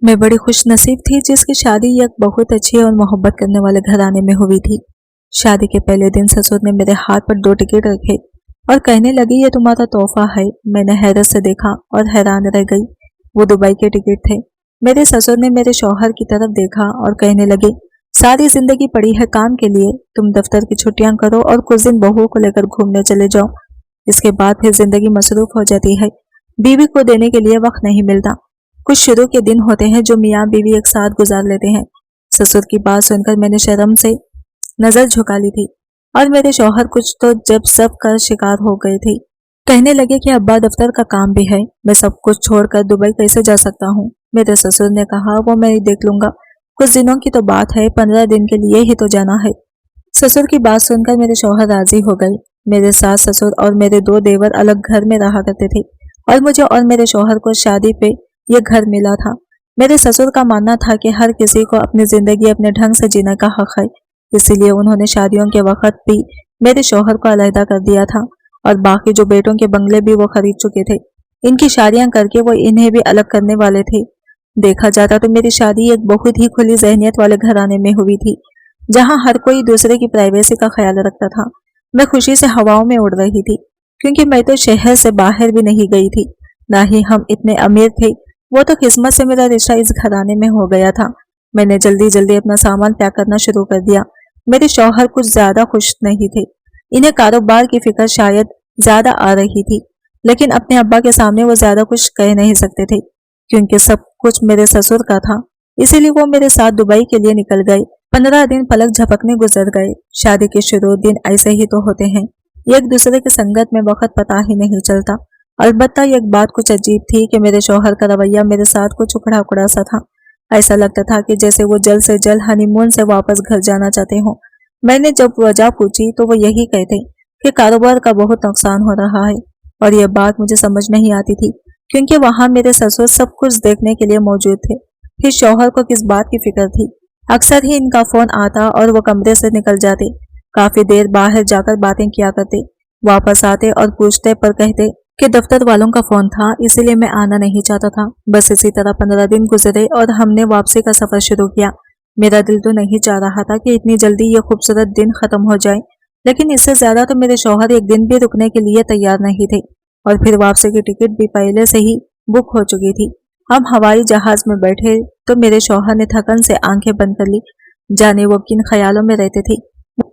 मैं बड़ी खुश नसीब थी जिसकी शादी एक बहुत अच्छी और मोहब्बत करने वाले घराने में हुई थी। शादी के पहले दिन ससुर ने मेरे हाथ पर 2 टिकट रखे और कहने लगी, ये तुम्हारा तोहफा है। मैंने हैरत से देखा और हैरान रह गई। वो दुबई के टिकट थे। मेरे ससुर ने मेरे शौहर की तरफ देखा और कहने लगे, सारी जिंदगी पड़ी है काम के लिए, तुम दफ्तर की छुट्टियां करो और कुछ दिन बहू को लेकर घूमने चले जाओ। इसके बाद फिर जिंदगी मसरूफ हो जाती है, बीवी को देने के लिए वक्त नहीं मिलता। कुछ शुरू के दिन होते हैं जो मियाँ बीवी एक साथ गुजार लेते हैं। ससुर की बात सुनकर मैंने शर्म से नजर झुका ली थी और मेरे शौहर कुछ तो जब सब का शिकार हो गए थे। कहने लगे कि अब्बा दफ्तर का काम भी है, मैं सब कुछ छोड़कर दुबई कैसे जा सकता हूँ। मेरे ससुर ने कहा, वो मैं देख लूंगा, कुछ दिनों की तो बात है, 15 दिन के लिए ही तो जाना है। ससुर की बात सुनकर मेरे शौहर राजी हो गए। मेरे सास ससुर और मेरे 2 देवर अलग घर में रहा करते थे और मुझे और मेरे शौहर को शादी पे ये घर मिला था। मेरे ससुर का मानना था कि हर किसी को अपनी जिंदगी अपने ढंग से जीने का हक है, इसीलिए उन्होंने शादियों के वक्त भी मेरे शौहर को अलहदा कर दिया था और बाकी जो बेटों के बंगले भी वो खरीद चुके थे। इनकी शादियां करके वो इन्हें भी अलग करने वाले थे। देखा जाता तो मेरी शादी एक बहुत ही खुली जहनियत वाले घराने में हुई थी, जहां हर कोई दूसरे की प्राइवेसी का ख्याल रखता था। मैं खुशी से हवाओं में उड़ रही थी, क्योंकि मैं तो शहर से बाहर भी नहीं गई थी, ना ही हम इतने अमीर थे। वो तो किस्मत से मेरा रिश्ता इस घराने में हो गया था। मैंने जल्दी जल्दी अपना सामान पैक करना शुरू कर दिया। मेरे शौहर कुछ ज्यादा खुश नहीं थे। इन्हें कारोबार की फिक्र शायद ज्यादा आ रही थी, लेकिन अपने अब्बा के सामने वो ज्यादा कुछ कह नहीं सकते थे, क्योंकि सब कुछ मेरे ससुर का था। इसीलिए वो मेरे साथ दुबई के लिए निकल गए। 15 दिन पलक झपकने गुजर गए। शादी के शुरू दिन ऐसे ही तो होते हैं, एक दूसरे की संगत में वक्त पता ही नहीं चलता। अलबत्ता एक बात कुछ अजीब थी कि मेरे शौहर का रवैया मेरे साथ कुछ उखड़ा उखड़ा सा था। ऐसा लगता था कि जैसे वो जल्द से जल्द हनीमून से वापस घर जाना चाहते हो। मैंने जब वजह पूछी तो वो यही कहते कि कारोबार का बहुत नुकसान हो रहा है, और यह बात मुझे समझ नहीं आती थी, क्योंकि वहां मेरे ससुर सब कुछ देखने के लिए मौजूद थे। फिर शौहर को किस बात की फिक्र थी। अक्सर ही इनका फोन आता और वो कमरे से निकल जाते, काफी देर बाहर जाकर बातें किया करते, वापस आते और पूछते पर कहते कि दफ्तर वालों का फोन था, इसीलिए मैं आना नहीं चाहता था। बस इसी तरह 15 दिन गुजरे और हमने वापसी का सफर शुरू किया। मेरा दिल तो नहीं चाह रहा था कि इतनी जल्दी ये खूबसूरत दिन खत्म हो जाए, लेकिन इससे ज्यादा तो मेरे शौहर एक दिन भी रुकने के लिए तैयार नहीं थे, और फिर वापसी की टिकट भी पहले से ही बुक हो चुकी थी। हम हवाई जहाज में बैठे तो मेरे शौहर ने थकन से आंखें बंद कर ली, जाने वो किन ख्यालों में रहते थे।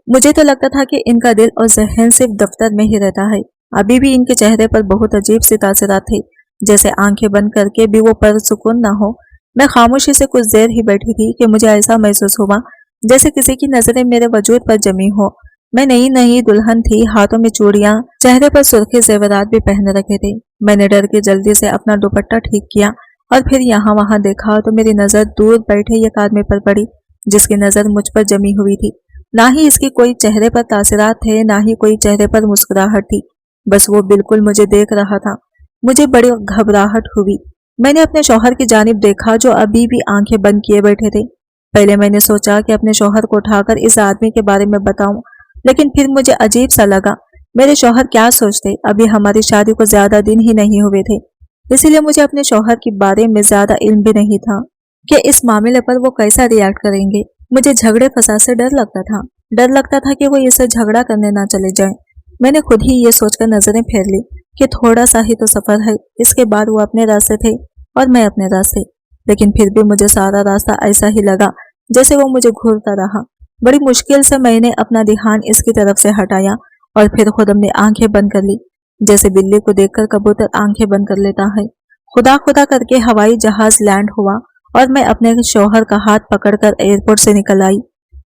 मुझे तो लगता था कि इनका दिल और जहन सिर्फ दफ्तर में ही रहता है। अभी भी इनके चेहरे पर बहुत अजीब सी तासरात थे, जैसे आंखें बंद करके भी वो परसुकून न हो। मैं खामोशी से कुछ देर ही बैठी थी कि मुझे ऐसा महसूस हुआ जैसे किसी की नजरें मेरे वजूद पर जमी हो। मैं नई नई दुल्हन थी, हाथों में चूड़ियां, चेहरे पर सुर्खी जेवरात भी पहन रखे थे। मैंने डर के जल्दी से अपना दुपट्टा ठीक किया और फिर यहाँ वहां देखा तो मेरी नजर दूर बैठे एक आदमी पर पड़ी, जिसकी नजर मुझ पर जमी हुई थी। ना ही इसकी कोई चेहरे पर तासरात थे, ना ही कोई चेहरे पर मुस्कुराहट थी, बस वो बिल्कुल मुझे देख रहा था। मुझे बड़ी घबराहट हुई। मैंने अपने शौहर की जानिब देखा, जो अभी भी आंखें बंद किए बैठे थे। पहले मैंने सोचा कि अपने शौहर को उठाकर इस आदमी के बारे में बताऊं, लेकिन फिर मुझे अजीब सा लगा। मेरे शौहर क्या सोचते, अभी हमारी शादी को ज्यादा दिन ही नहीं हुए थे, इसीलिए मुझे अपने शौहर के बारे में ज्यादा इल्म भी नहीं था कि इस मामले पर वो कैसा रिएक्ट करेंगे। मुझे झगड़े फसाद से डर लगता था कि वो इसे झगड़ा करने ना चले जाए। मैंने खुद ही ये सोचकर नजरें फेर ली कि थोड़ा सा ही तो सफर है, इसके बाद वो अपने रास्ते थे और मैं अपने रास्ते। लेकिन फिर भी मुझे सारा रास्ता ऐसा ही लगा जैसे वो मुझे घूरता रहा। बड़ी मुश्किल से मैंने अपना ध्यान इसकी तरफ से हटाया और फिर खुद अपनी आंखें बंद कर ली, जैसे बिल्ली को देखकर कबूतर आंखें बंद कर लेता है। खुदा खुदा करके हवाई जहाज लैंड हुआ और मैं अपने शौहर का हाथ पकड़कर एयरपोर्ट से निकल आई।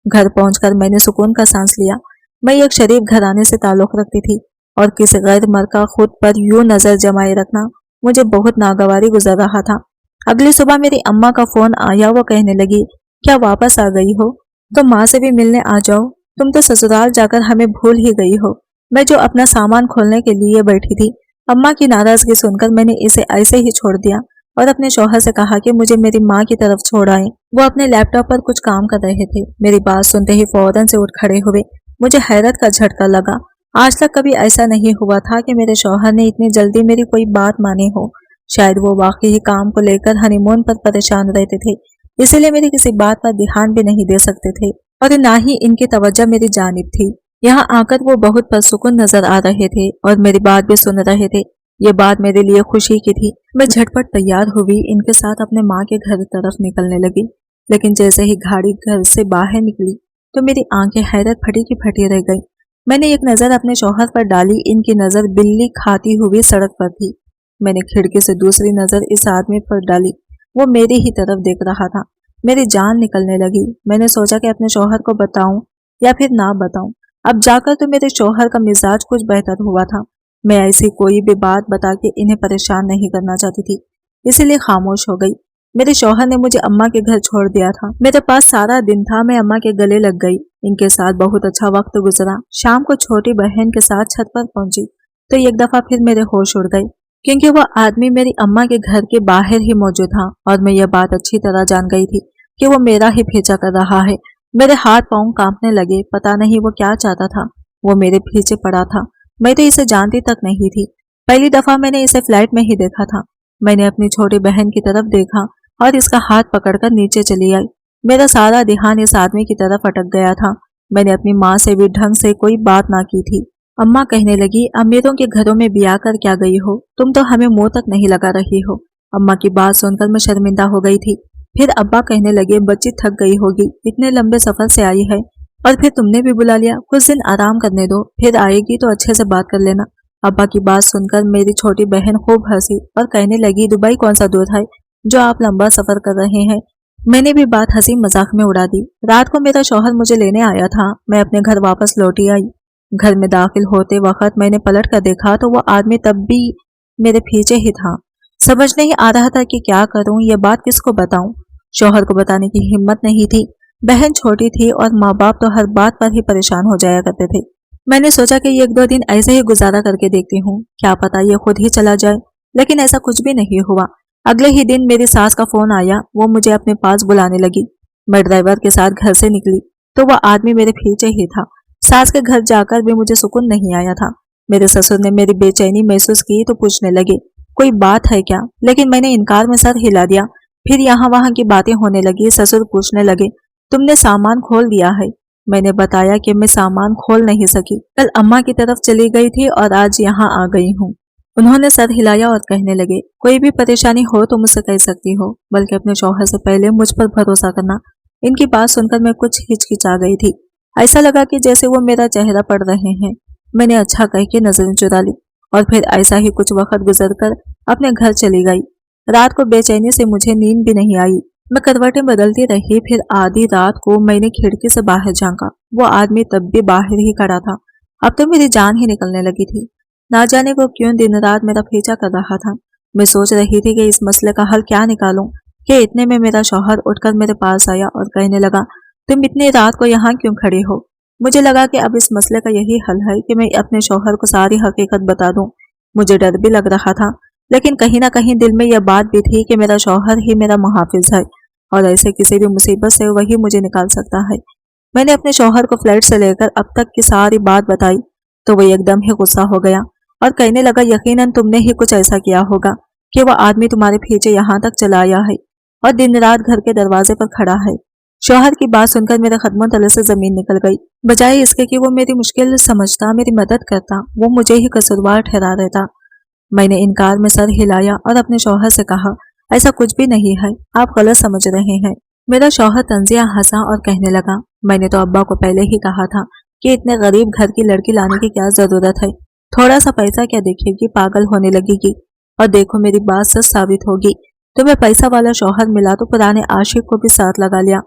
घर पहुंचकर मैंने सुकून का सांस लिया। मैं एक शरीफ घराने से ताल्लुक रखती थी और किसी गैर मर्द का खुद पर यूं नजर जमाए रखना मुझे बहुत नागवारी गुजर रहा था। अगली सुबह मेरी अम्मा का फोन आया। वो कहने लगी, क्या वापस आ गई हो? तो माँ से भी मिलने आ जाओ, तुम तो ससुराल जाकर हमें भूल ही गई हो। मैं जो अपना सामान खोलने के लिए बैठी थी, अम्मा की नाराजगी सुनकर मैंने इसे ऐसे ही छोड़ दिया और अपने शौहर से कहा कि मुझे मेरी माँ की तरफ छोड़ आए। वो अपने लैपटॉप पर कुछ काम कर रहे थे। मेरी बात सुनते ही फौरन से उठ खड़े हुए। मुझे हैरत का झटका लगा। आज तक कभी ऐसा नहीं हुआ था कि मेरे शौहर ने इतनी जल्दी मेरी कोई बात मानी हो। शायद वो वाकई ही काम को लेकर हनीमून पर परेशान रहते थे, इसीलिए मेरी किसी बात पर ध्यान भी नहीं दे सकते थे और ना ही इनकी तवज्जो मेरी जानिब थी। यहाँ आकर वो बहुत पुरसुकून नजर आ रहे थे और मेरी बात भी सुन रहे थे। ये बात मेरे लिए खुशी की थी। मैं झटपट तैयार हुई, इनके साथ अपने माँ के घर तरफ निकलने लगी। लेकिन जैसे ही गाड़ी घर से बाहर निकली तो मेरी आंखें हैरत फटी की फटी रह गई। मैंने एक नज़र अपने शौहर पर डाली, इनकी नज़र बिल्ली खाती हुई सड़क पर थी। मैंने खिड़की से दूसरी नज़र इस आदमी पर डाली, वो मेरी ही तरफ देख रहा था। मेरी जान निकलने लगी। मैंने सोचा कि अपने शौहर को बताऊं या फिर ना बताऊं। अब जाकर तो मेरे शौहर का मिजाज कुछ बेहतर हुआ था। मैं ऐसी कोई भी बात बता के इन्हें परेशान नहीं करना चाहती थी, इसीलिए खामोश हो गई। मेरे शौहर ने मुझे अम्मा के घर छोड़ दिया था। मेरे पास सारा दिन था, मैं अम्मा के गले लग गई। इनके साथ बहुत अच्छा वक्त गुजरा। शाम को छोटी बहन के साथ छत पर पहुंची तो एक दफा फिर मेरे होश उड़ गए, क्योंकि वह आदमी मेरी अम्मा के घर के बाहर ही मौजूद था और मैं यह बात अच्छी तरह जान गई थी कि वो मेरा ही पीछा कर रहा है। मेरे हाथ पांव कांपने लगे। पता नहीं वो क्या चाहता था। वो मेरे पीछे पड़ा था। मैं तो इसे जानती तक नहीं थी। पहली दफा मैंने इसे फ्लैट में ही देखा था। मैंने अपनी छोटी बहन की तरफ देखा और इसका हाथ पकड़कर नीचे चली आई। मेरा सारा ध्यान इस आदमी की तरफ अटक गया था। मैंने अपनी माँ से भी ढंग से कोई बात ना की थी। अम्मा कहने लगी, अमीरों के घरों में ब्याह कर क्या गई हो, तुम तो हमें मुंह तक नहीं लगा रही हो। अम्मा की बात सुनकर मैं शर्मिंदा हो गई थी। फिर अब्बा कहने लगे, बच्ची थक गई होगी, इतने लंबे सफर से आई है और फिर तुमने भी बुला लिया, कुछ दिन आराम करने दो, फिर आएगी तो अच्छे से बात कर लेना। अब्बा की बात सुनकर मेरी छोटी बहन खूब हंसी और कहने लगी, दुबई कौन सा दूर है जो आप लंबा सफर कर रहे हैं। मैंने भी बात हंसी मजाक में उड़ा दी। रात को मेरा शौहर मुझे लेने आया था। मैं अपने घर वापस लौटी आई। घर में दाखिल होते वक्त मैंने पलट कर देखा तो वो आदमी तब भी मेरे पीछे ही था। समझ नहीं आ रहा था कि क्या करूं, ये बात किसको बताऊं। शौहर को बताने की हिम्मत नहीं थी। बहन छोटी थी और माँ बाप तो हर बात पर ही परेशान हो जाया करते थे। मैंने सोचा कि एक दो दिन ऐसे ही गुजारा करके देखती हूँ, क्या पता ये खुद ही चला जाए। लेकिन ऐसा कुछ भी नहीं हुआ। अगले ही दिन मेरी सास का फोन आया। वो मुझे अपने पास बुलाने लगी। मैं ड्राइवर के साथ घर से निकली तो वह आदमी मेरे पीछे ही था। सास के घर जाकर भी मुझे सुकून नहीं आया था। मेरे ससुर ने मेरी बेचैनी महसूस की तो पूछने लगे, कोई बात है क्या, लेकिन मैंने इनकार में सर हिला दिया। फिर यहाँ वहाँ की बातें होने लगी। ससुर पूछने लगे, तुमने सामान खोल दिया है। मैंने बताया कि मैं सामान खोल नहीं सकी, कल अम्मा की तरफ चली गई थी और आज यहाँ आ गई हूँ। उन्होंने सर हिलाया और कहने लगे, कोई भी परेशानी हो तो मुझसे कह सकती हो, बल्कि अपने शौहर से पहले मुझ पर भरोसा करना। इनकी बात सुनकर मैं कुछ हिचकिचा गई थी। ऐसा लगा कि जैसे वो मेरा चेहरा पढ़ रहे हैं। मैंने अच्छा कह के नजरें चुरा ली और फिर ऐसा ही कुछ वक्त गुजर कर अपने घर चली गई। रात को बेचैनी से मुझे नींद भी नहीं आई। मैं करवटें बदलती रही। फिर आधी रात को मैंने खिड़की से बाहर झांका। वो आदमी तब भी बाहर ही खड़ा था। अब तो मेरी जान ही निकलने लगी थी। ना जाने वो क्यों दिन रात मेरा पीछा कर रहा था। मैं सोच रही थी कि इस मसले का हल क्या निकालूं कि इतने में मेरा शौहर उठकर मेरे पास आया और कहने लगा, तुम इतनी रात को यहाँ क्यों खड़ी हो। मुझे लगा कि अब इस मसले का यही हल है कि मैं अपने शौहर को सारी हकीकत बता दूं। मुझे डर भी लग रहा था, लेकिन कहीं ना कहीं दिल में यह बात भी थी कि मेरा शौहर ही मेरा मुहाफिज है और ऐसे किसी भी मुसीबत से वही मुझे निकाल सकता है। मैंने अपने शौहर को फ्लैट से लेकर अब तक की सारी बात बताई तो वो एकदम ही गुस्सा हो गया और कहने लगा, यकीनन तुमने ही कुछ ऐसा किया होगा कि वह आदमी तुम्हारे पीछे यहाँ तक चला आया है और दिन रात घर के दरवाजे पर खड़ा है। शौहर की बात सुनकर मेरे कदमों तले से जमीन निकल गई। बजाय इसके कि वो मेरी मुश्किल समझता, मेरी मदद करता, वो मुझे ही कसूरवार ठहरा देता। मैंने इनकार में सर हिलाया और अपने शौहर से कहा, ऐसा कुछ भी नहीं है, आप गलत समझ रहे हैं। मेरा शौहर तंजिया हंसा और कहने लगा, मैंने तो अब्बा को पहले ही कहा था कि इतने गरीब घर की लड़की लाने की क्या जरूरत है। थोड़ा सा पैसा क्या देखेगी, पागल होने लगेगी। और देखो मेरी बात सच साबित होगी। तुम्हें पैसा वाला शौहर मिला तो पुराने आशिक को भी साथ लगा लिया।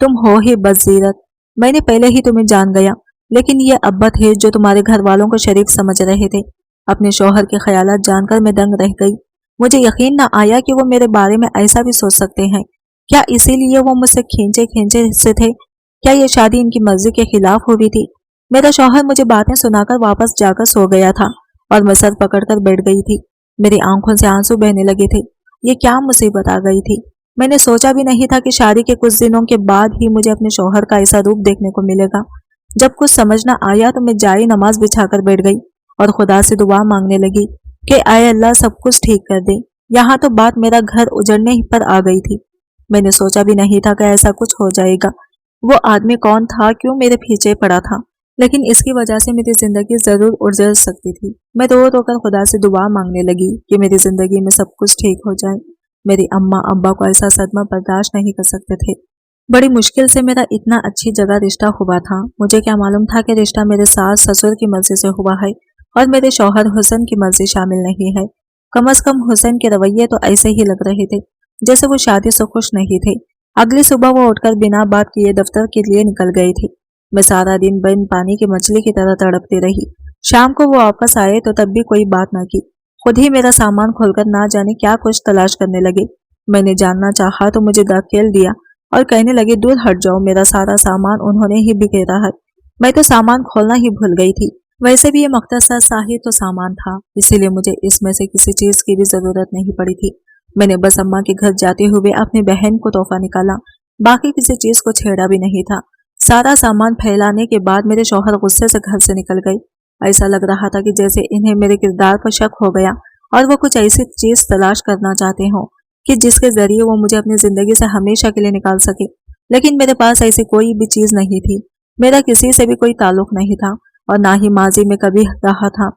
तुम हो ही बदजीरत। मैंने पहले ही तुम्हें जान गया, लेकिन ये अब्बा थे जो तुम्हारे घर वालों को शरीक समझ रहे थे। अपने शौहर के ख्यालात जानकर मैं दंग रह गई। मुझे यकीन न आया कि वो मेरे बारे में ऐसा भी सोच सकते हैं। क्या इसीलिए वो मुझसे खींचे खींचे से थे? क्या ये शादी इनकी मर्जी के खिलाफ हुई थी? मेरा शौहर मुझे बातें सुनाकर वापस जाकर सो गया था और मैं सर पकड़कर बैठ गई थी। मेरी आंखों से आंसू बहने लगे थे। ये क्या मुसीबत आ गई थी। मैंने सोचा भी नहीं था कि शादी के कुछ दिनों के बाद ही मुझे अपने शौहर का ऐसा रूप देखने को मिलेगा। जब कुछ समझ न आया तो मैं जाई नमाज बिछाकर बैठ गई और खुदा से दुआ मांगने लगी कि आए अल्लाह सब कुछ ठीक कर दे। यहाँ तो बात मेरा घर उजड़ने ही पर आ गई थी। मैंने सोचा भी नहीं था कि ऐसा कुछ हो जाएगा। वो आदमी कौन था, क्यों मेरे पीछे पड़ा था, लेकिन इसकी वजह से मेरी जिंदगी जरूर उजड़ सकती थी। मैं रो रो कर खुदा से दुआ मांगने लगी कि मेरी जिंदगी में सब कुछ ठीक हो जाए। मेरी अम्मा अब्बा को ऐसा सदमा बर्दाश्त नहीं कर सकते थे। बड़ी मुश्किल से मेरा इतना अच्छी जगह रिश्ता हुआ था। मुझे क्या मालूम था कि रिश्ता मेरे सास ससुर की मर्जी से हुआ है और मेरे शौहर हुसैन की मर्जी शामिल नहीं है। कम से कम हुसैन के रवैये तो ऐसे ही लग रहे थे जैसे वो शादी से खुश नहीं थे। अगली सुबह वो उठकर बिना बात किए दफ्तर के लिए निकल गए थे। मैं सारा दिन बिन पानी की मछली की तरह तड़पती रही। शाम को वो वापस आए तो तब भी कोई बात ना की। खुद ही मेरा सामान खोलकर ना जाने क्या कुछ तलाश करने लगे। मैंने जानना चाहा तो मुझे धकेल दिया और कहने लगे दूर हट जाओ, मेरा सारा सामान उन्होंने ही बिखेरा है। मैं तो सामान खोलना ही भूल गई थी। वैसे भी ये मुख्तसर सा ही तो सामान था, इसीलिए मुझे इसमें से किसी चीज की भी जरूरत नहीं पड़ी थी। मैंने बस अम्मा के घर जाते हुए अपनी बहन को तोहफा निकाला, बाकी किसी चीज को छेड़ा भी नहीं था। सारा सामान फैलाने के बाद मेरे शौहर गुस्से से घर से निकल गए। ऐसा लग रहा था कि जैसे इन्हें मेरे किरदार पर शक हो गया और वो कुछ ऐसी चीज तलाश करना चाहते हो कि जिसके जरिए वो मुझे अपनी जिंदगी से हमेशा के लिए निकाल सके। लेकिन मेरे पास ऐसी कोई भी चीज नहीं थी। मेरा किसी से भी कोई ताल्लुक नहीं था और ना ही माजी में कभी रहा था।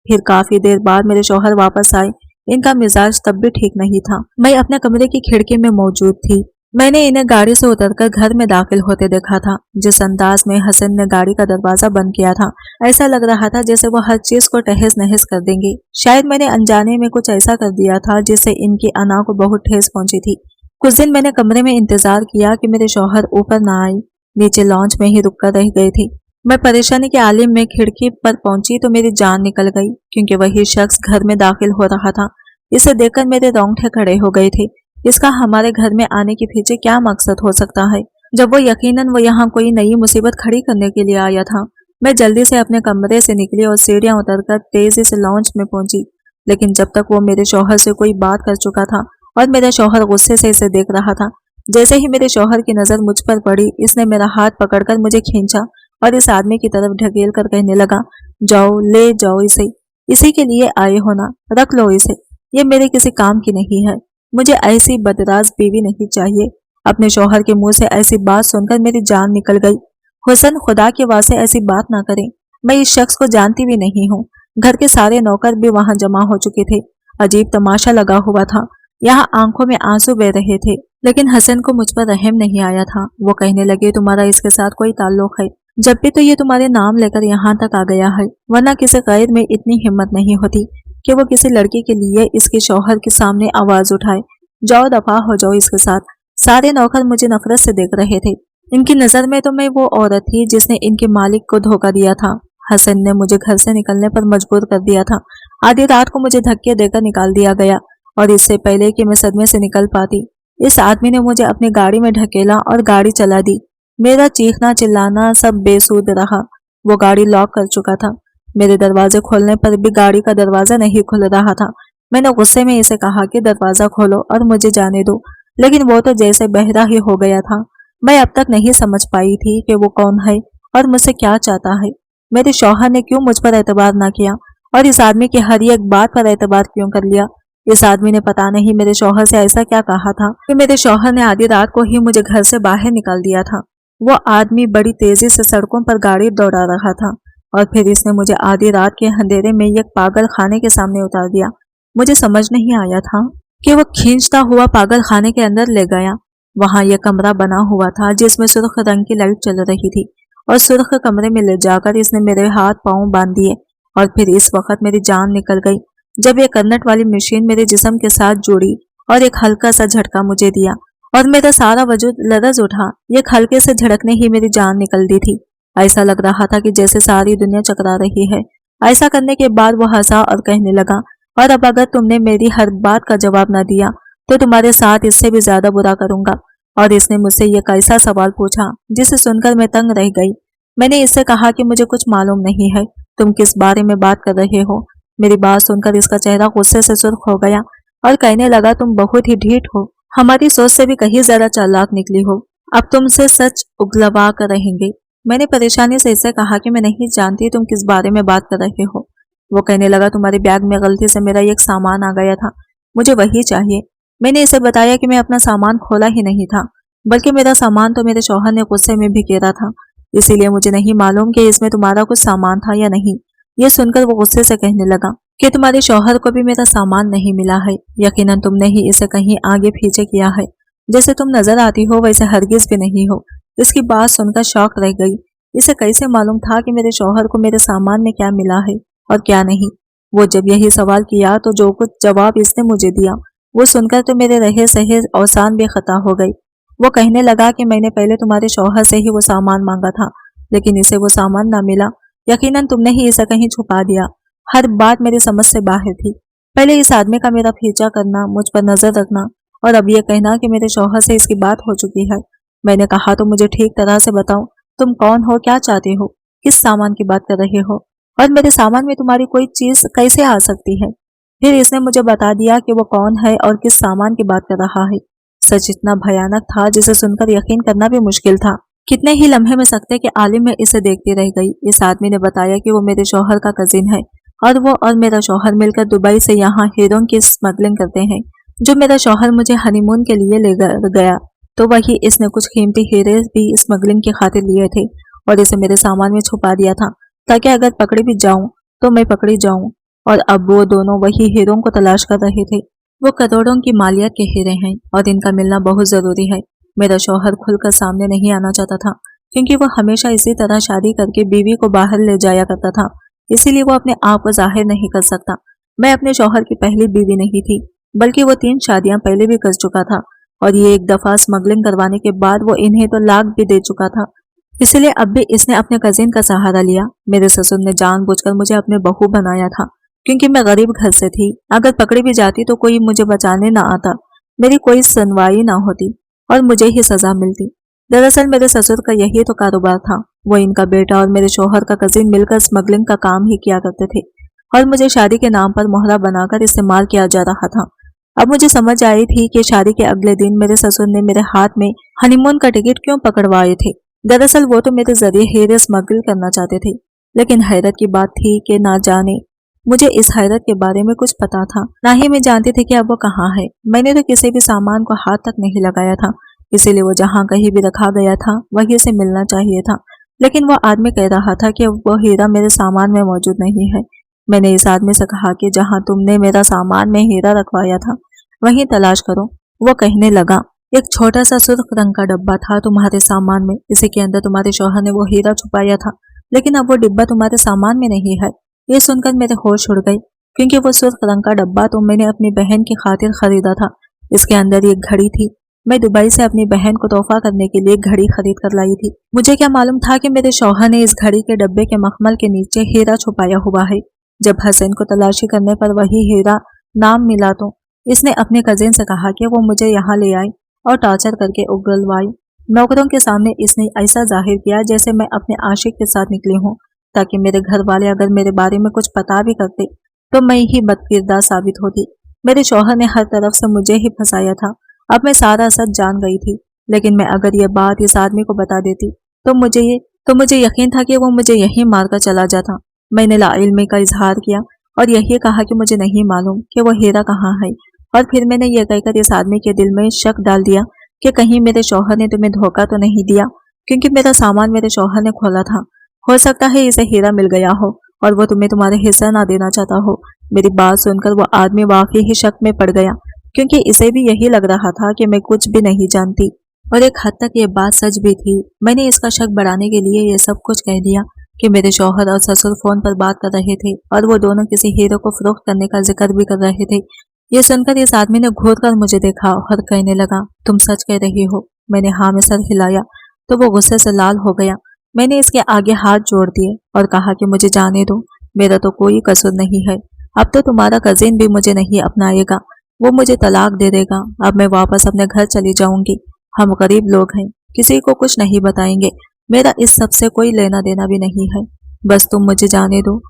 फिर काफी देर बाद मेरे शौहर वापस आए। इनका मिजाज तब भी ठीक नहीं था। मैं अपने कमरे की खिड़की में मौजूद थी। मैंने इन्हें गाड़ी से उतरकर घर में दाखिल होते देखा था। जिस अंदाज में हसन ने गाड़ी का दरवाजा बंद किया था, ऐसा लग रहा था जैसे वो हर चीज को तहस नहस कर देंगे। शायद मैंने अनजाने में कुछ ऐसा कर दिया था जिससे इनकी अना को बहुत ठेस पहुंची थी। कुछ दिन मैंने कमरे में इंतजार किया कि मेरे शौहर ऊपर न आए। नीचे लॉन्च में ही रुककर रह गए थे। मैं परेशानी के आलिम में खिड़की पर पहुंची तो मेरी जान निकल गई, क्योंकि वही शख्स घर में दाखिल हो रहा था। इसे देखकर मेरे रोंगटे खड़े हो गए थे। इसका हमारे घर में आने के पीछे क्या मकसद हो सकता है, जब वो यकीनन वो यहाँ कोई नई मुसीबत खड़ी करने के लिए आया था। मैं जल्दी से अपने कमरे से निकली और सीढ़ियां उतरकर तेजी से लॉन्च में पहुंची। लेकिन जब तक वो मेरे शौहर से कोई बात कर चुका था और मेरा शौहर गुस्से से इसे देख रहा था। जैसे ही मेरे शौहर की नजर मुझ पर पड़ी, इसने मेरा हाथ पकड़कर मुझे खींचा और इस आदमी की तरफ ढकेल कर कहने लगा, जाओ ले जाओ इसे, इसी के लिए आए हो ना, रख लो इसे, ये मेरे किसी काम की नहीं है। मुझे ऐसी बदराज बीवी नहीं चाहिए। अपने शौहर के मुंह से ऐसी बात सुनकर मेरी जान निकल गई। हुसन, खुदा के वास्ते ऐसी बात ना करें। मैं इस शख्स को जानती भी नहीं हूँ। घर के सारे नौकर भी वहां जमा हो चुके थे। अजीब तमाशा लगा हुआ था। यहाँ आंखों में आंसू बह रहे थे, लेकिन हसन को मुझ पर रहम नहीं आया था। वो कहने लगे, तुम्हारा इसके साथ कोई ताल्लुक है, जब भी तो ये तुम्हारे नाम लेकर यहाँ तक आ गया है, वरना किसी गैर में इतनी हिम्मत नहीं होती कि वो किसी लड़की के लिए इसके शौहर के सामने आवाज उठाए। जाओ दफा हो जाओ इसके साथ। सारे नौकर मुझे नफरत से देख रहे थे। इनकी नजर में तो मैं वो औरत थी जिसने इनके मालिक को धोखा दिया था। हसन ने मुझे घर से निकलने पर मजबूर कर दिया था। आधी रात को मुझे धक्के देकर निकाल दिया गया और इससे पहले कि मैं सदमे से निकल पाती, इस आदमी ने मुझे अपनी गाड़ी में ढकेला और गाड़ी चला दी। मेरा चीखना चिल्लाना सब बेसूद रहा। वो गाड़ी लॉक कर चुका था। मेरे दरवाजे खोलने पर भी गाड़ी का दरवाजा नहीं खुल रहा था। मैंने गुस्से में इसे कहा कि दरवाजा खोलो और मुझे जाने दो, लेकिन वो तो जैसे बहरा ही हो गया था। मैं अब तक नहीं समझ पाई थी कि वो कौन है और मुझसे क्या चाहता है। मेरे शौहर ने क्यों मुझ पर एतबार ना किया और इस आदमी की हर एक बात पर एतबार क्यों कर लिया। इस आदमी ने पता नहीं मेरे शौहर से ऐसा क्या कहा था कि मेरे शौहर ने आधी रात को ही मुझे घर से बाहर निकाल दिया था। वो आदमी बड़ी तेजी से सड़कों पर गाड़ी दौड़ा रहा था और फिर इसने मुझे आधी रात के अंधेरे में एक पागल खाने के सामने उतार दिया। मुझे समझ नहीं आया था कि वो खींचता हुआ पागल खाने के अंदर ले गया। वहां यह कमरा बना हुआ था जिसमें सुर्ख रंग की लाइट चल रही थी और सुर्ख कमरे में ले जाकर इसने मेरे हाथ पांव बांध दिए और फिर इस वक्त मेरी जान निकल गई जब ये करनट वाली मशीन मेरे जिस्म के साथ जुड़ी और एक हल्का सा झटका मुझे दिया और मेरा सारा वजूद लरज उठा। एक हल्के से झड़कने ही मेरी जान निकल दी थी। ऐसा लग रहा था कि जैसे सारी दुनिया चकरा रही है। ऐसा करने के बाद वो हंसा और कहने लगा, और अब अगर तुमने मेरी हर बात का जवाब न दिया तो तुम्हारे साथ इससे भी ज्यादा बुरा करूंगा। और इसने मुझसे ये कैसा सवाल पूछा जिसे सुनकर मैं तंग रह गई। मैंने इससे कहा कि मुझे कुछ मालूम नहीं है, तुम किस बारे में बात कर रहे हो। मेरी बात सुनकर इसका चेहरा गुस्से से सुर्ख हो गया और कहने लगा, तुम बहुत ही ढीठ हो, हमारी सोच से भी कहीं ज्यादा चालाक निकली हो। अब तुमसे सच उगलवा कर रहेंगे। मैंने परेशानी से इससे कहा कि मैं नहीं जानती तुम किस बारे में बात कर रहे हो। वो कहने लगा, तुम्हारे बैग में गलती से मेरा एक सामान आ गया था, मुझे वही चाहिए। मैंने इसे बताया कि मैं अपना सामान खोला ही नहीं था, बल्कि मेरा सामान तो मेरे शौहर ने गुस्से में भी घेरा था, इसीलिए मुझे नहीं मालूम कि इसमें तुम्हारा कुछ सामान था या नहीं। ये सुनकर वो गुस्से से कहने लगा कि तुम्हारे शौहर को भी मेरा सामान नहीं मिला है, यकीनन तुमने ही इसे कहीं आगे पीछे किया है। जैसे तुम नजर आती हो वैसे हरगिज भी नहीं हो। इसकी बात सुनकर शौक रह गई। इसे कैसे मालूम था कि मेरे शौहर को मेरे सामान में क्या मिला है और क्या नहीं। वो जब यही सवाल किया तो जो कुछ जवाब इसने मुझे दिया वो सुनकर तो मेरे रहे सहे औसान भी खता हो गई। वो कहने लगा कि मैंने पहले तुम्हारे शौहर से ही वो सामान मांगा था, लेकिन इसे वो सामान ना मिला। यकीनन तुमने ही इसे कहीं छुपा दिया। हर बात मेरी समझ से बाहर थी। पहले इस आदमी का मेरा पीछा करना, मुझ पर नजर रखना, और अब ये कहना कि मेरे शौहर से इसकी बात हो चुकी है। मैंने कहा तो मुझे ठीक तरह से बताओ, तुम कौन हो, क्या चाहते हो, किस सामान की बात कर रहे हो, और मेरे सामान में तुम्हारी कोई चीज कैसे आ सकती है। फिर इसने मुझे बता दिया कि वो कौन है और किस सामान की बात कर रहा है। सच इतना भयानक था जिसे सुनकर यकीन करना भी मुश्किल था। कितने ही लम्हे में सकते कि आलिम में इसे देखती रह गई। इस आदमी ने बताया कि वो मेरे शौहर का कजिन है और वो और मेरा शौहर मिलकर दुबई से यहाँ हीरों की स्मगलिंग करते हैं। जो मेरा शौहर मुझे हनीमून के लिए ले गया तो वही इसने कुछ कीमती हीरे भी स्मगलिंग की खातिर लिए थे और इसे मेरे सामान में छुपा दिया था, ताकि अगर पकड़ी भी जाऊं तो मैं पकड़ी जाऊं। और अब वो दोनों वही हीरों को तलाश कर रहे थे। वो करोड़ों की मालियत के हीरे हैं और इनका मिलना बहुत जरूरी है। मेरा शौहर खुलकर सामने नहीं आना चाहता था, क्योंकि वो हमेशा इसी तरह शादी करके बीवी को बाहर ले जाया करता था, इसीलिए वो अपने आप को जाहिर नहीं कर सकता। मैं अपने शौहर की पहली बीवी नहीं थी, बल्कि वो 3 शादियां पहले भी कर चुका था, और ये एक दफा स्मगलिंग करवाने के बाद वो इन्हें तो लाख भी दे चुका था। इसलिए अब भी इसने अपने कजिन का सहारा लिया। मेरे ससुर ने जानबूझकर मुझे अपने बहू बनाया था, क्योंकि मैं गरीब घर से थी। अगर पकड़ी भी जाती तो कोई मुझे बचाने ना आता, मेरी कोई सुनवाई ना होती और मुझे ही सजा मिलती। दरअसल मेरे ससुर का यही तो कारोबार था। वो इनका बेटा और मेरे शौहर का कजिन मिलकर स्मगलिंग का काम ही किया करते थे और मुझे शादी के नाम पर मोहरा बनाकर इस्तेमाल किया जा रहा था। अब मुझे समझ आई थी कि शादी के अगले दिन मेरे ससुर ने मेरे हाथ में हनीमून का टिकट क्यों पकड़वाए थे। दरअसल वो तो मेरे जरिए हीरे स्मगल करना चाहते थे, लेकिन हैरत की बात थी कि ना जाने मुझे इस हैरत के बारे में कुछ पता था, ना ही मैं जानती थी कि अब वो कहाँ है। मैंने तो किसी भी सामान को हाथ तक नहीं लगाया था, इसीलिए वो जहाँ कहीं भी रखा गया था वहीं से मिलना चाहिए था। लेकिन वो आदमी कह रहा था कि वो हीरा मेरे सामान में मौजूद नहीं है। मैंने इस आदमी से कहा कि जहाँ तुमने मेरा सामान में हीरा रखवाया था वहीं तलाश करो। वो कहने लगा, एक छोटा सा सुर्ख रंग का डब्बा था तुम्हारे सामान में, इसी के अंदर तुम्हारे शौहर ने वो हीरा छुपाया था, लेकिन अब वो डिब्बा तुम्हारे सामान में नहीं है। ये सुनकर मेरे होश उड़ गए, क्योंकि वो सुर्ख रंग का डब्बा तो मैंने अपनी बहन की खातिर खरीदा था। इसके अंदर एक घड़ी थी। मैं दुबई से अपनी बहन को तोहफा करने के लिए घड़ी खरीद कर लाई थी। मुझे क्या मालूम था कि मेरे शौहर ने इस घड़ी के डब्बे के मखमल के नीचे हीरा छुपाया हुआ है। जब हसन को तलाशी करने पर वही हीरा नाम मिला तो इसने अपने कजिन से कहा कि वो मुझे यहाँ ले आए और टॉर्चर करके उगलवाई। नौकरों के सामने इसने ऐसा जाहिर किया जैसे मैं अपने आशिक के साथ निकली हूँ, ताकि मेरे घर वाले अगर मेरे बारे में कुछ पता भी करते तो मैं ही बदकिरदार साबित होती। मेरे शौहर ने हर तरफ से मुझे ही फंसाया था। अब मैं सारा सच जान गई थी, लेकिन मैं अगर ये बात इस आदमी को बता देती तो मुझे यकीन था कि वो मुझे यहीं मारकर चला जाता। मैंने लाइल्मी का इजहार किया और यही कहा कि मुझे नहीं मालूम कि वो हीरा कहाँ है, और फिर मैंने यह कहकर इस आदमी के दिल में शक डाल दिया कि कहीं मेरे शौहर ने तुम्हें धोखा तो नहीं दिया, क्योंकि मेरा सामान मेरे शौहर ने खोला था। हो सकता है इसे हीरा मिल गया हो और वो तुम्हें तुम्हारे हिस्सा ना देना चाहता हो। मेरी बात सुनकर वो आदमी वाकई ही शक में पड़ गया, क्योंकि इसे भी यही लग रहा था कि मैं कुछ भी नहीं जानती, और एक हद तक ये बात सच भी थी। मैंने इसका शक बढ़ाने के लिए ये सब कुछ कह दिया कि मेरे शौहर और ससुर फोन पर बात कर रहे थे और वो दोनों किसी हीरो को फरोख्त करने का जिक्र भी कर रहे थे। ये सुनकर इस आदमी ने घूर कर मुझे देखा और कहने लगा, तुम सच कह रही हो? मैंने हाँ में सर हिलाया तो वो गुस्से से लाल हो गया। मैंने इसके आगे हाथ जोड़ दिए और कहा कि मुझे जाने दो, मेरा तो कोई कसूर नहीं है। अब तो तुम्हारा कजिन भी मुझे नहीं अपनाएगा, वो मुझे तलाक दे देगा। अब मैं वापस अपने घर चली जाऊंगी। हम गरीब लोग हैं, किसी को कुछ नहीं बताएंगे। मेरा इस सब से कोई लेना देना भी नहीं है, बस तुम मुझे जाने दो।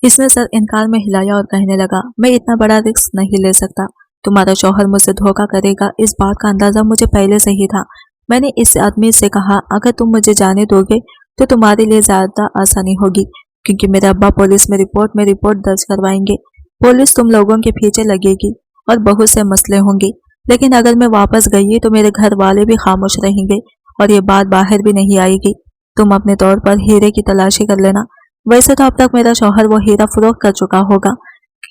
इसने सर इनकार में हिलाया और कहने लगा, मैं इतना बड़ा रिस्क नहीं ले सकता। तुम्हारा शौहर मुझसे धोखा करेगा, इस बात का अंदाजा मुझे पहले से ही था। मैंने इस आदमी से कहा, अगर तुम मुझे जाने दोगे तो तुम्हारे लिए ज्यादा आसानी होगी, क्योंकि मेरे अब्बा पुलिस में रिपोर्ट दर्ज करवाएंगे। पुलिस तुम लोगों के पीछे लगेगी और बहुत से मसले होंगे, लेकिन अगर मैं वापस गई तो मेरे घर वाले भी खामोश रहेंगे और ये बात बाहर भी नहीं आएगी। तुम अपने तौर पर हीरे की तलाशी कर लेना। वैसे तो अब तक मेरा शौहर वो हीरा फरोख्त कर चुका होगा।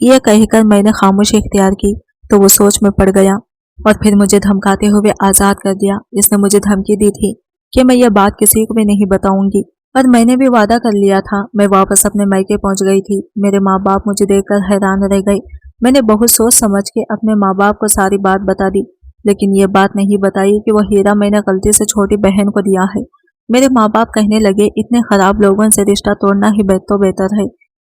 यह कहकर मैंने खामोशी इख्तियार की तो वो सोच में पड़ गया और फिर मुझे धमकाते हुए आज़ाद कर दिया। इसने मुझे धमकी दी थी कि मैं यह बात किसी को भी नहीं बताऊंगी, और मैंने भी वादा कर लिया था। मैं वापस अपने मायके पहुंच गई थी। मेरे माँ बाप मुझे देखकर हैरान रह गए। मैंने बहुत सोच समझ के अपने माँ बाप को सारी बात बता दी, लेकिन ये बात नहीं बताई कि वह हीरा मैंने गलती से छोटी बहन को दिया है। मेरे माँ बाप कहने लगे, इतने खराब लोगों से रिश्ता तोड़ना ही बेहतर है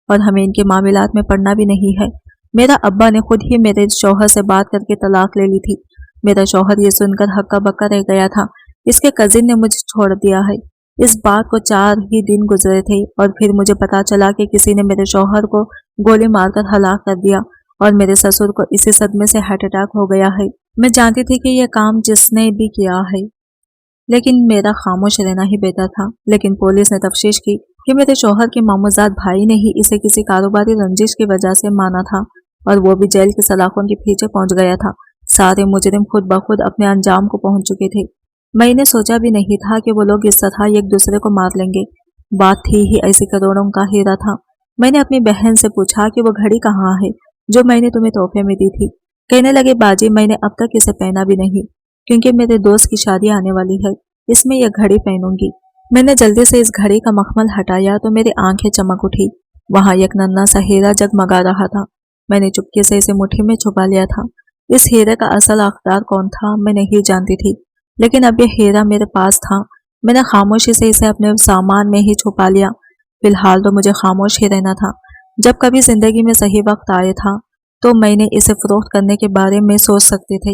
और हमें इनके मामलात में पड़ना भी नहीं है। मेरा अब्बा ने खुद ही मेरे शौहर से बात करके तलाक ले ली थी। मेरा शौहर ये सुनकर हक्का बक्का रह गया था। इसके कजिन ने मुझे छोड़ दिया है। इस बात को 4 ही दिन गुजरे थे और फिर मुझे पता चला कि किसी ने मेरे शौहर को गोली मारकर हलाक कर दिया और मेरे ससुर को इसी सदमे से हार्ट अटैक हो गया है। मैं जानती थी कि यह काम जिसने भी किया है, लेकिन मेरा खामोश रहना ही बेहतर था। लेकिन पुलिस ने तफ्तीश की कि मेरे शौहर के मामूजात भाई ने ही इसे किसी कारोबारी रंजिश की वजह से माना था और वो भी जेल के सलाखों के पीछे पहुंच गया था। सारे मुजरिम खुद ब खुद अपने अंजाम को पहुंच चुके थे। मैंने सोचा भी नहीं था कि वो लोग इस तरह एक दूसरे को मार लेंगे। बात थी ही ऐसी, करोड़ों का हीरा था। मैंने अपनी बहन से पूछा कि वो घड़ी कहाँ है जो मैंने तुम्हें तोहफे में दी थी। कहने लगे, बाजी मैंने अब तक इसे पहना भी नहीं, क्योंकि मेरे दोस्त की शादी आने वाली है, इसमें यह घड़ी पहनूंगी। मैंने जल्दी से इस घड़ी का मखमल हटाया तो मेरी आंखें चमक उठी। वहां एक नन्हा सा हीरा जगमगा रहा था। मैंने चुपके से इसे मुट्ठी में छुपा लिया था। इस हीरे का असल हकदार कौन था मैं नहीं जानती थी, लेकिन अब यह हीरा मेरे पास था। मैंने खामोशी से इसे अपने सामान में ही छुपा लिया। फिलहाल तो मुझे खामोश ही रहना था। जब कभी जिंदगी में सही वक्त आया था तो मैंने इसे फरोख्त करने के बारे में सोच सकती थी,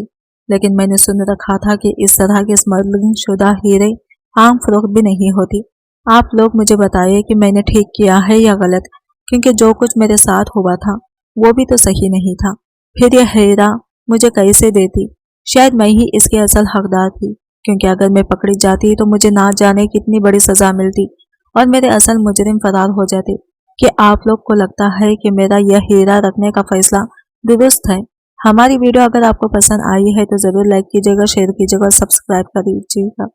लेकिन मैंने सुन रखा था कि इस तरह के स्मगलिंग शुदा हीरे आम फरोख्त भी नहीं होती। आप लोग मुझे बताइए कि मैंने ठीक किया है या गलत, क्योंकि जो कुछ मेरे साथ हुआ था वो भी तो सही नहीं था। फिर यह हीरा मुझे कैसे देती? शायद मैं ही इसके असल हकदार थी, क्योंकि अगर मैं पकड़ी जाती तो मुझे ना जाने कितनी बड़ी सजा मिलती और मेरे असल मुजरिम फरार हो जाते। कि आप लोग को लगता है कि मेरा यह हीरा रखने का फैसला दुरुस्त है? हमारी वीडियो अगर आपको पसंद आई है तो ज़रूर लाइक कीजिएगा, शेयर कीजिएगा और सब्सक्राइब कर दीजिएगा।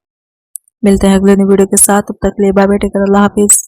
मिलते हैं अगले वीडियो के साथ। तब तक के लिए बाय बाय, टेक केयर, अल्लाह हाफिज़।